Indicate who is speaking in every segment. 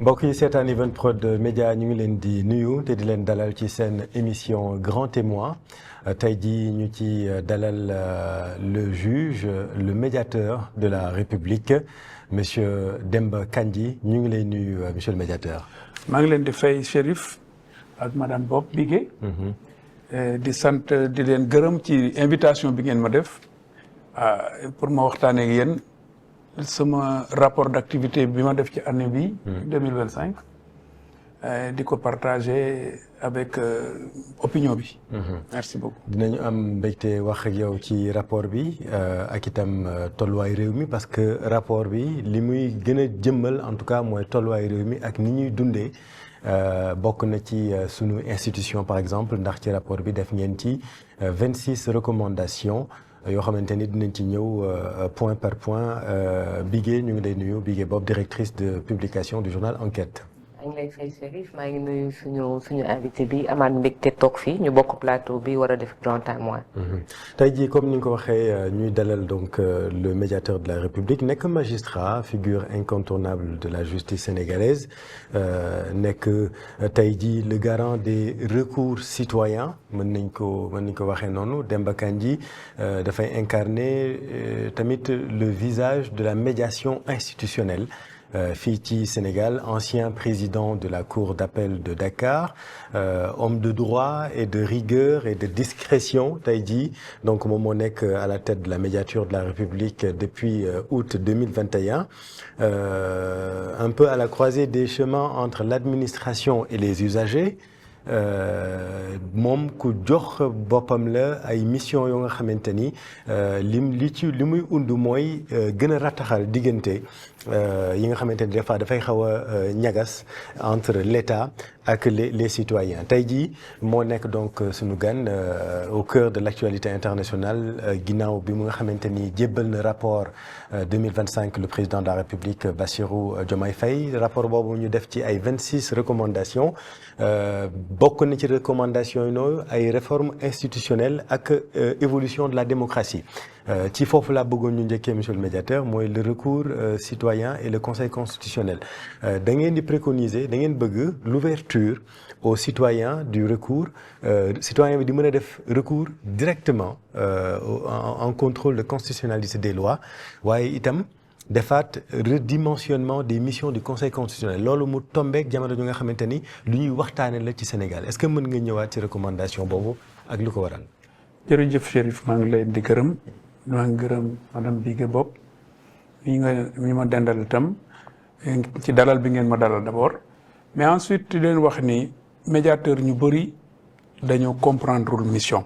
Speaker 1: mbokk yi seetaan Evenprod Média ñu ngi leen di nuyu te di leen dalal ci seen émission Grand Témoin tey jii ñu ci dalal le juge le médiateur de la République monsieur Demba Kandji ñu ngi lay nuyu monsieur le médiateur.
Speaker 2: maa ngi leen di fay Chérif ak madame Bob Bigué. di sant di leen gërëm ci invitation bi ngeen ma def pour ma waxtaanee ak yéen. sama rapport d'activité bi ma def ci année bi 2025 di ko partager avec opinion bi. Merci beaucoup.
Speaker 1: dinañu am mbégte wax ak yow ci rapport bi ak itam tolluwaay réew mi parce que rapport bi li muy gën a jëmmal en tout cas mooy tolluwaay réew mi ak ni ñuy dundee bokk na ci sunu institution par exemple ndax ci rapport bi def ngeen ci 26 recommandations. yoo xamante ni dinañ ci ñëw point par point Bigué ñu ngi lay nuyu Bigué Bob directrice de publication du journal Enquête.
Speaker 3: maa ngi lay fay Chérif maa ngi nuyu suñu invité bi amaat mbégte toog fii ñu bokk plateau bi war a def Grand Témoin.
Speaker 1: tey jii comme ni nga ko waxee ñuy dalal donc le médiateur de la République nekk magistrat figure incontournable de la justice sénégalaise nekk tey jii le garant des recours citoyens mën nañ ko waxee noonu Demba Kandji dafay incarner tamit le visage de la médiation institutionnelle. fii ci Sénégal ancien président de la cour d'appel de Dakar homme de droit et de rigueur et de discrétion tey jii donc moom moo nekk à la tête de la médiature de la République depuis août 2021 un peu à la croisée des chemins entre l'administration et les usagers moom ku jox boppam la ay mission yoo nga xamante ni li muy undu mooy gën a rattaxal diggante yi nga xamante ni des fois dafay xaw a ñagas entre l'État ak les citoyens tey jii moo nekk donc sunu gan au cœur de l'actualité internationale ginnaaw bi mu nga xamante ni jébbal na rapport 2025 le président de la République Bassirou Diomaye Faye rapport boobu ñu def ci ay 26 recommandations bokk na ci recommandations yi nooyu ay réformes institutionnelles ak évolution de la démocratie ci foofu laa bëggoon ñu njëkkee monsieur le médiateur mooy le recours citoyen et le conseil constitutionnel da ngeen di préconiser da ngeen bëgg l'ouverture aux citoyens du recours citoyen bi di mën a def recours directement en contrôle de constitutionnalité des lois waaye itam defaat redimensionnement des missions du conseil constitutionnel loolu mu tombeek jamono ju nga xamante ni lu ñuy waxtaane la ci Sénégal est-ce que mën nga ñëwaat ci recommandation boobu ak lu ko waral.
Speaker 2: jërëjëf Chérif maa ngi leen di gërëm maa ngi gërëm madame Bigué Bob ñi ma dendal itam ci dalal bi ngeen ma dalal d'abord mais ensuite leen wax ni médiateur ñu bëri dañoo comprendre mission.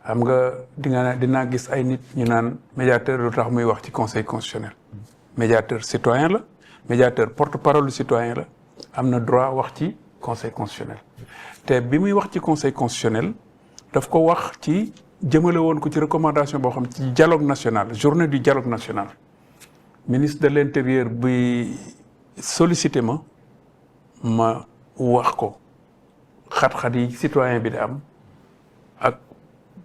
Speaker 2: xam nga dinaa gis ay nit ñu naan médiateur lu tax muy wax ci conseil constitutionnel médiateur citoyen la médiateur porte-parole du citoyen la am na droit wax ci conseil constitutionnel te bi muy wax ci conseil constitutionnel daf ko wax ci jëmale woon ko ci recommandation boo xam ci dialogue national journée du dialogue national ministre de l'intérieur bi sollicité ma wax ko xat-xat yi citoyen bi di am ak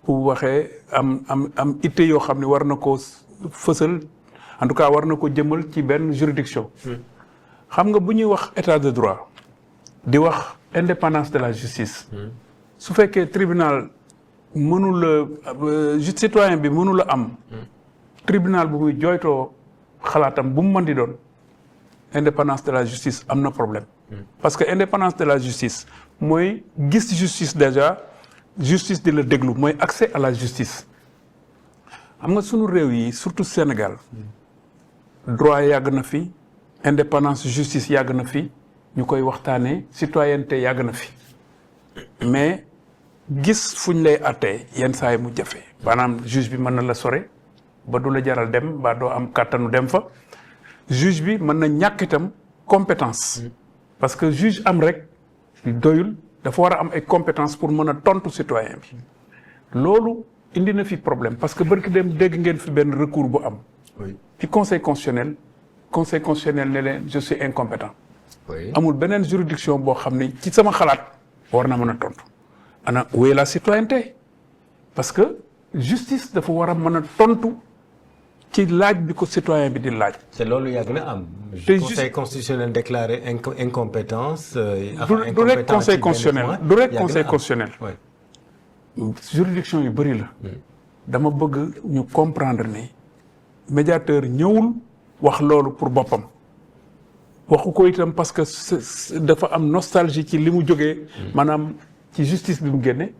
Speaker 2: bu waxee am itte yoo xam ne war na ko fësal en tout cas war na ko jëmal ci benn juridiction xam nga bu ñuy wax état de droit di wax indépendance de la justice su fekkee tribunal mënula citoyen bi mënula am tribunal bu muy jooytoo xalaatam bu mu mën di doon indépendance de la justice am na problème parce que indépendance de la justice mooy gis justice déjà justice di la déglu mooy accès à la justice xam nga sunu réew yi surtout Sénégal droit yàgg na fi indépendance justice yàgg na fi ñu koy waxtaanee citoyenneté yàgg na fi mais gis fuñ lay attee yenn saa yi mu jafe maanaam juge bi mën na la sore ba du la jaral dem ba doo am kàttanu dem fa juge bi mën na ñàkk itam compétence parce que juge am rek doyul dafa war a am ay compétence pour mën a tontu citoyen bi loolu indi na fi problème parce que barki dem dégg ngeen fi benn recours bu am ci conseil constitutionnel ne leen je suis incompétent amul beneen juridiction boo xam ne ci sama xalaat war na mën a tontu ana où est la citoyenneté parce que justice dafa war a mën a tontu ci laaj bi ko citoyen bi di laaj.
Speaker 1: te loolu yàgg na am.
Speaker 2: te
Speaker 1: conseil constitutionnel déclaré incompétence.
Speaker 2: du rek conseil constitutionnel du rek conseil constitutionnel. juridiction yu bëri la. dama bëgg ñu comprendre ne médiateur ñëwul wax loolu pour boppam. waxu ko itam parce que dafa am nostalgie ci li mu jógee. maanaam ci justice bi mu génne.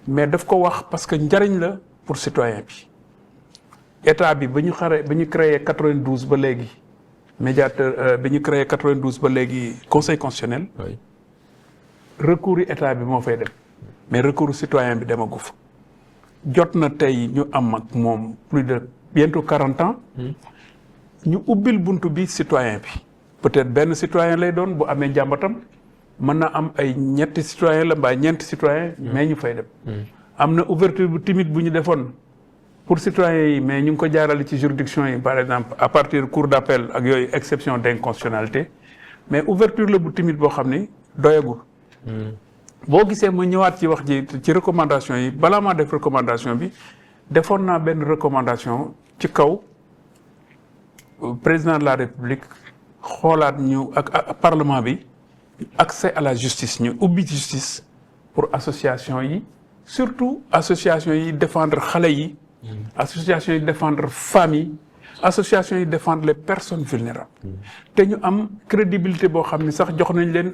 Speaker 2: mais daf ko wax parce que njariñ la pour citoyen bi. état bi ba ñu créé 92 ba léegi médiateur ba ñu créé 92 ba léegi conseil constitutionnel. recours yi état bi moo fay dem. mais recours citoyen bi demagu fa. jot na tey ñu am ak moom plus de bientôt 40 ans. ñu ubbil buntu bi citoyen bi. peut-être benn citoyen lay doon bu amee njàmbatam mën na am ay ñetti citoyen la mbaa ñeenti citoyen mais ñu fay dem. am na ouverture bu timide bu ñu defoon. pour citoyens yi mais ñu ngi ko jaarale ci juridiction yi par exemple à partir cour d'appel ak yooyu exception d'inconstitutionnalité mais ouverture la bu timide boo xam ni doyagul. boo gisee ma ñëwaat ci wax ji ci recommandation yi balaa maa def recommandation bi defoon naa benn recommandation ci kaw président de la république xoolaat ñu ak parlement bi accès à la justice ñu ubbi justice pour association yi surtout association yi défendre xale yi. association yi défendre famille association yi défendre les personnes vulnérables te ñu am crédibilité boo xam ni sax jox nañ leen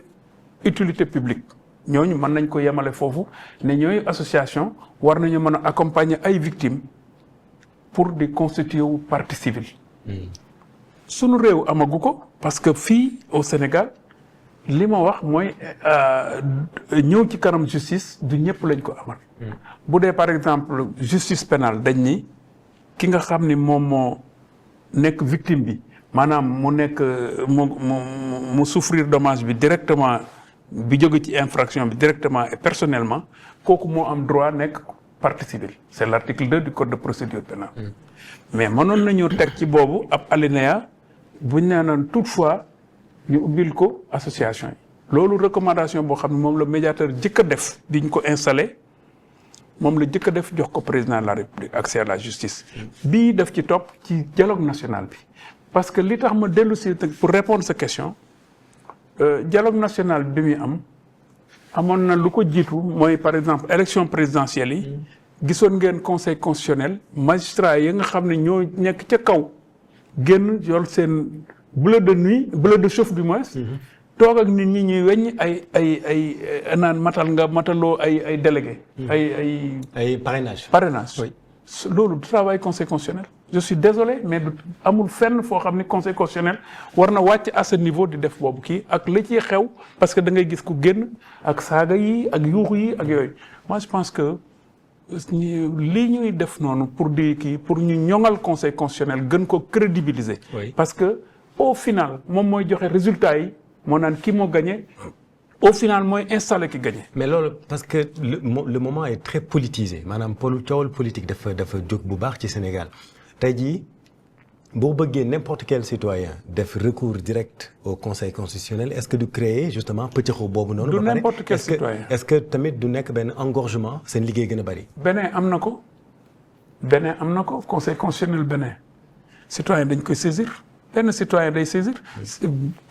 Speaker 2: utilité publique ñooñu mën nañ ko yemale foofu ne ñooy association war nañu mën a accompagner ay victimes pour di constituer wu partie civile sunu réew amagu ko parce que fii au Sénégal li ma wax mooy ñëw ci kanam justice du ñëpp lañ ko amal. bu dee par exemple justice pénale dañ ni ki nga xam ni moom moo nekk victime bi maanaam mu nekk mu souffrir dommage bi directement bi jóge ci infraction bi directement et personnellement kooku moo am droit nekk partie civile. c'est l'article 2 du code de procédure pénale. mais mënoon nañu teg ci boobu ab alinéa buñ nee noon toutefois. ñu ubbil ko association yi loolu recommandation boo xam ne moom la médiateur jëkk a def diñ ko installé moom la jëkk a def jox ko président de la république accès à la justice bii def ci topp ci dialogue national bi parce que li tax ma dellu si pour répondre sa question dialogue national bi muy amoon na lu ko jiitu mooy par exemple élection présidentielle yi gisoon ngeen conseil constitutionnel magistrat yi nga xam ne ñoo nekk ca kaw génn yor seen bleu de nuit bleu de chauffe du moins toog ak nit ñi ñuy weñ ay naan mataloo ay délégué
Speaker 1: ay parrainage
Speaker 2: oui. loolu travail conseil constitutionnel je suis désolé mais amul fenn foo xam ni conseil constitutionnel war na wàcc à ce niveau di def boobu kii ak la ciy xew parce que da ngay gis ku génn ak saaga yi ak yuuxu yi ak yooyu moi je pense que lii ñuy def noonu pour ñu ñoŋal conseil constitutionnel gën ko crédibiliser parce que au final moom mooy joxe résultat yi moo naan kii moo gagné au final mooy installé ki gagné.
Speaker 1: mais loolu parce que le moment est très politisé maanaam coowal politique dafa jóg bu baax ci Sénégal tey jii boo bëggee n'importe quel citoyen def recours direct au conseil constitutionnel est-ce que du créer justement pëccëxoo boobu noonu.
Speaker 2: du n'importe quel citoyen
Speaker 1: est-ce que tamit du nekk benn engorgement seen liggéey gën a bari.
Speaker 2: Bénin am na ko conseil constitutionnel Bénin citoyen dañ koy saisir. benn citoyen day saisir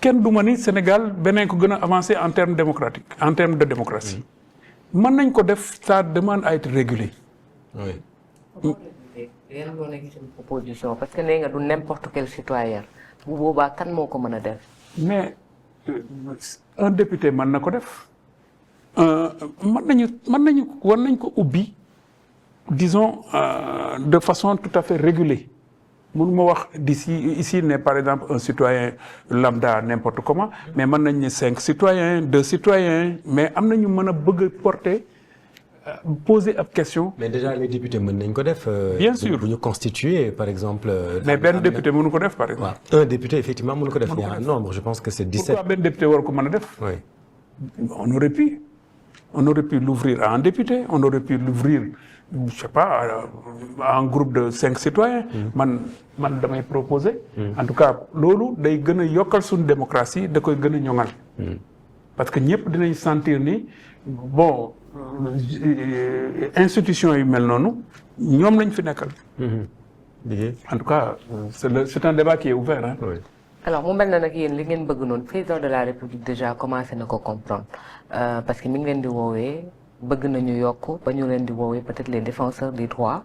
Speaker 2: kenn du ma ni Sénégal beneen ko gën a avancé en termes démocratique en termes de démocratie mën nañ ko def ça demande à être régulé.
Speaker 1: oui.
Speaker 3: yéen moo nekk seen proposition parce que nee nga du n'importe quel citoyen bu boobaa kan moo ko mën a def.
Speaker 2: mais un député mën na ko def war nañ ko ubbi disons de façon tout à fait régulée. mënuma wax ici ne par exemple un citoyen lambda n'importe comment mais mën nañ ne 5 citoyens 2 citoyens mais am na ñu mën a bëgg a porter poser ab question.
Speaker 1: mais déjà les députés mën nañ ko def.
Speaker 2: bien sûr
Speaker 1: bu ñu constituer par exemple.
Speaker 2: mais benn député mënu ko def par exemple.
Speaker 1: un député effectivement mënu ko def. il y a un nombre je pense que c'est 17.
Speaker 2: pourquoi benn député war ko mën a def.
Speaker 1: oui.
Speaker 2: on aurait pu l'ouvrir à un député on aurait pu l'ouvrir je sais pas à un groupe de 5 citoyens. man damay proposer. en tout cas loolu day gën a yokkal suñu démocratie da koy gën a ñoŋal. parce que ñëpp dinañ sentir ni bon. institution yu mel noonu ñoom lañ fi nekkal. en tout cas c'est un débat qui est ouvert hein.
Speaker 1: Oui.
Speaker 3: alors mu mel na nag yéen li ngeen bëgg noonu président de la république déjà commencé na ko comprendre parce que mi ngi leen di woowee bëgg nañu yokk ba ñu leen di woowee peut-être les défenseurs des droits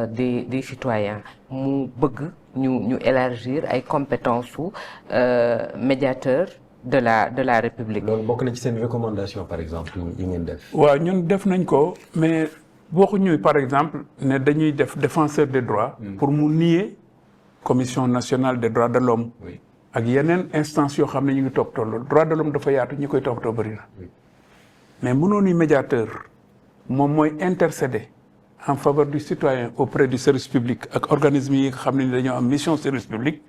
Speaker 3: des citoyens mu bëgg ñu élargir ay compétences su médiateur de la République.
Speaker 1: loolu bokk na ci seen recommandation par exemple yi ngeen def.
Speaker 2: waaw ñun def nañ ko mais waxuñu par exemple ne dañuy def défenseur des droits. pour mu nier commission nationale des droits de l'homme
Speaker 1: oui.
Speaker 2: ak yeneen instance yoo xam ne ñu ngi toppatoo loolu droit de l'homme dafa yaatu ñi koy toppatoo bëri na. mais mënoon ni médiateur moom mooy intercéder en faveur du citoyen auprès du service public ak organisme yi nga xam ne dañoo am mission service public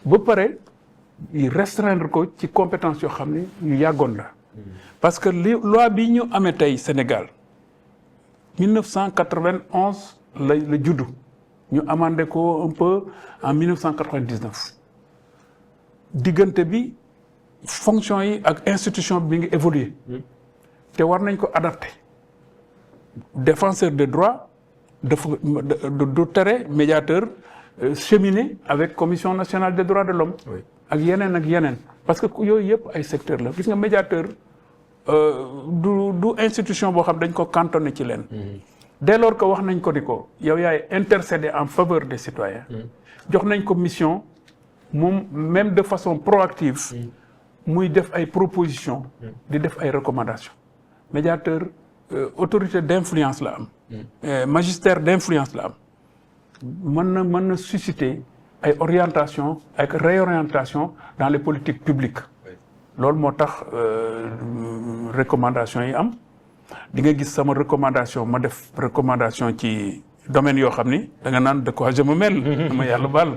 Speaker 2: ba pare. yi restreindre ko ci compétence yoo xam ne yu yàggoon la parce que li loi bi ñu amee tey Sénégal 1991 la juddu ñu amendé ko un peu en 1999 diggante bi fonction yi ak institution bi ngi évoluer te war nañ ko adapté défenseur des droits dafa du tere médiateur cheminer avec commission nationale des droits de l'homme
Speaker 1: oui.
Speaker 2: ak yeneen parce que yooyu yëpp ay secteur la gis nga médiateur du institution boo xam dañ ko cantonné ci leen dès lors que wax nañ ko di ko yow yaay intercéder en faveur des citoyens jox nañ ko mission moom même de façon proactive muy def ay propositions di def ay recommandations médiateur autorité d'influence la am magistère d'influence la am mën na susciter ay orientation ak réorientation dans les politiques publiques loolu moo tax recommandation yi am di nga gis sama recommandation ma def recommandation ci domaine yoo xam ni da nga naan de quoi je me mêle dama yàlla baal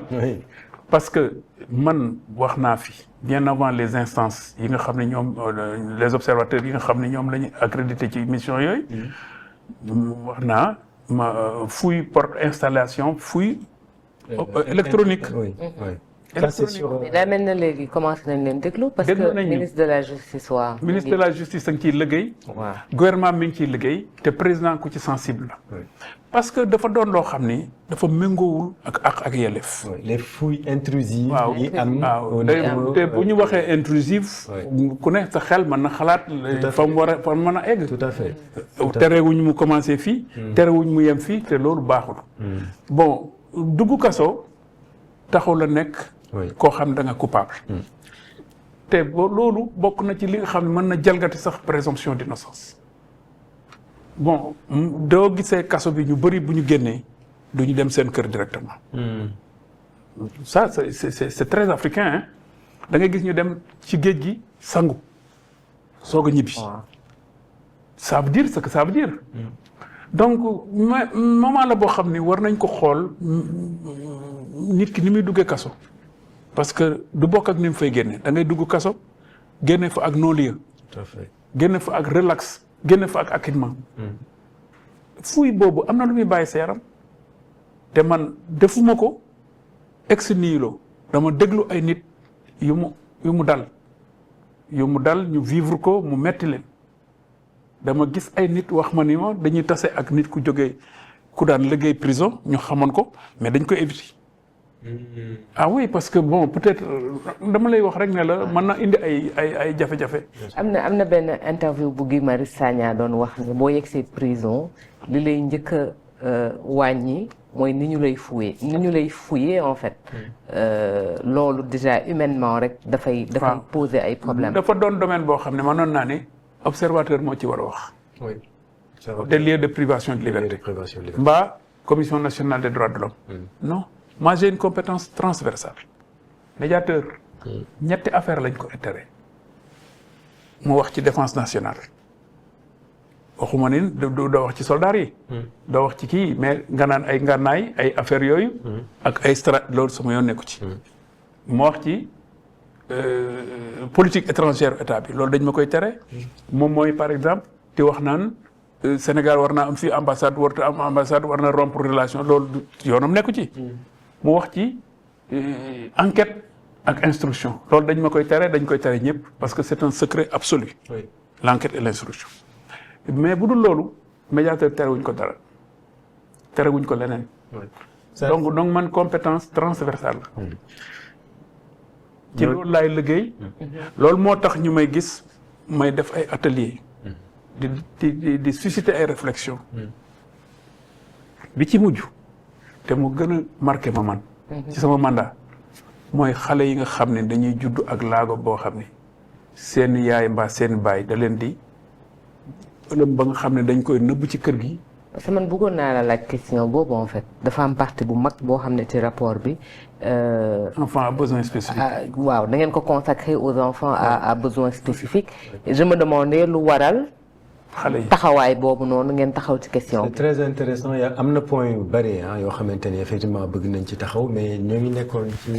Speaker 2: parce que man wax naa fi bien avant les instances yi nga xam ne ñoom les observateurs yi nga xam ne ñoom la ñu accrédité ci mission yooyu wax naa ma fouille porte installation fouille électronique.
Speaker 1: oui oui.
Speaker 3: mais daa mel na léegi commencé nañ leen déglu. parce que ministre de la justice waa.
Speaker 2: ministre de la justice a ngi ciy liggéey.
Speaker 3: waaw
Speaker 2: gouvernement mi ngi ciy liggéey. te président ku ci sensible la. parce que dafa doon loo xam ni dafa méngoowul ak yelleef.
Speaker 1: les fouilles intrusives.
Speaker 2: waaw
Speaker 1: yi am
Speaker 2: te bu ñu waxee intrusive. ku ne sa xel mën na xalaat. fa mu war a fa mën a egg.
Speaker 1: tout à fait.
Speaker 2: terewuñ mu commencé fii. terewuñ mu yem fii te loolu baaxul. bon dugg kaso taxul la nekk. koo xam da nga coupable. te loolu bokk na ci li nga xam ne mën na jalgati sax présomption d'innocence. bon doo gisee kaso bi ñu bëri bu ñu génnee du ñu dem seen kër directement. ça c'est très africain hein da ngay gis ñu dem ci géej gi sangu soog a ñibbi. ça veut dire ce que ça veut dire. donc moment la boo xam ni war nañ ko xool nit ki ni muy duggee kaso. parce que du bokk ak ni mu fay génne da ngay dugg kaso génne fa ak non-lieu.
Speaker 1: tout à fait.
Speaker 2: génne fa ak relax génne fa ak acquittement. fuuy boobu am na lu muy bàyyi sa yaram te man defuma ko ex nihilo dama déglu ay nit yu mu dal ñu vivre ko mu metti leen dama gis ay nit wax ma ni ma dañuy tase ak nit ku jógee ku daan liggéey prison ñu xamoon ko mais dañ ko éviter. ah oui parce que bon peut-être dama lay wax rek ne la mën na indi ay jafe-jafe.
Speaker 3: am na benn interview bu Guy Marius Sagna doon wax ne boo yegsee prison li lay njëkk a wàññi mooy ni ñu lay fouiller en fait. loolu déjà humainement rek dafay poser ay problèmes.
Speaker 2: dafa doon domaine boo xam ne mënoon naa ne observateur moo ci war a wax.
Speaker 1: oui.
Speaker 2: des lieux de privation de liberté. mbaa commission nationale des droits de l'homme non moi j'ai une compétence transversale médiateur ñetti affaire lañ ko intérêt mu wax ci défense nationale waxuma ni doo wax ci soldats yi doo wax ci kii mais nga naan ay ngànnaay ay affaires yooyu ak ay loolu sama yoon nekku ci mu wax ci politique étrangère état bi loolu dañ ma koy tere moom mooy par exemple di wax naan Sénégal war naa am fii ambassade warta am ambassade war na rompre relation loolu yoonam nekku ci mu wax ci enquête ak instruction loolu dañ koy tere ñëpp parce que c'est un secret absolu l'enquête et l'instruction mais bu dul loolu médiateur terewuñ ko dara terewuñ ko leneen donc man compétence transversale la ci loolu laay liggéey loolu moo tax ñu may gis may def ay atelier di susciter ay réflexion bi ci mujj te mu gën a marqué ma man ci sama mandat mooy xale yi nga xam ne dañuy judd ak laago boo xam ne seen yaay mbaa seen baay da leen di ëlëm ba nga xam ne dañ koy nëbb ci kër gi.
Speaker 3: parce que man bëggoon naa la laaj question boobu en fait dafa am partie bu mag boo xam ne ci rapport bi.
Speaker 2: enfant à besoin spécifique.
Speaker 3: waaw da ngeen ko consacrer aux enfants à besoins spécifiques. je me demandais lu waral.
Speaker 2: xale yi
Speaker 3: taxawaay boobu noonu ngeen taxaw ci question
Speaker 1: c'est très intéressant am na point yu bëri yoo xamante ni effectivement bëgg nañ ci taxaw mais ñoo ngi nekkoon ci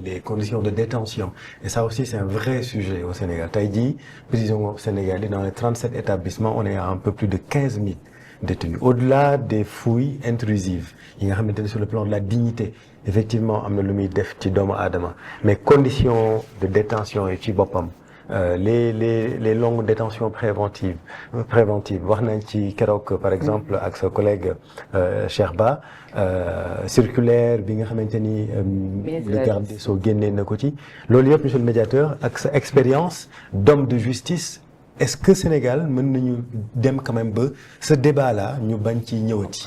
Speaker 1: les conditions de détention et ça aussi c'est un vrai sujet au Sénégal tey jii prison au Sénégal dans les 37 établissements on est à un peu plus de 15 000 détenus au-delà des fouilles intrusives yi nga xamante ni sur le plan de la dignité effectivement am na lu muy def ci doomu aadama mais conditions de détention yi ci boppam les longues détentions préventives wax nañ ci keroog par exemple ak sa collègue Cheikh Ba circulaire bi nga xamante ni le garde des Sceaux génnee na ko ci loolu yëpp monsieur le médiateur ak sa expérience d'homme de justice est-ce que Sénégal mën nañu dem quand même ba ce débat là ñu bañ ci ñëwati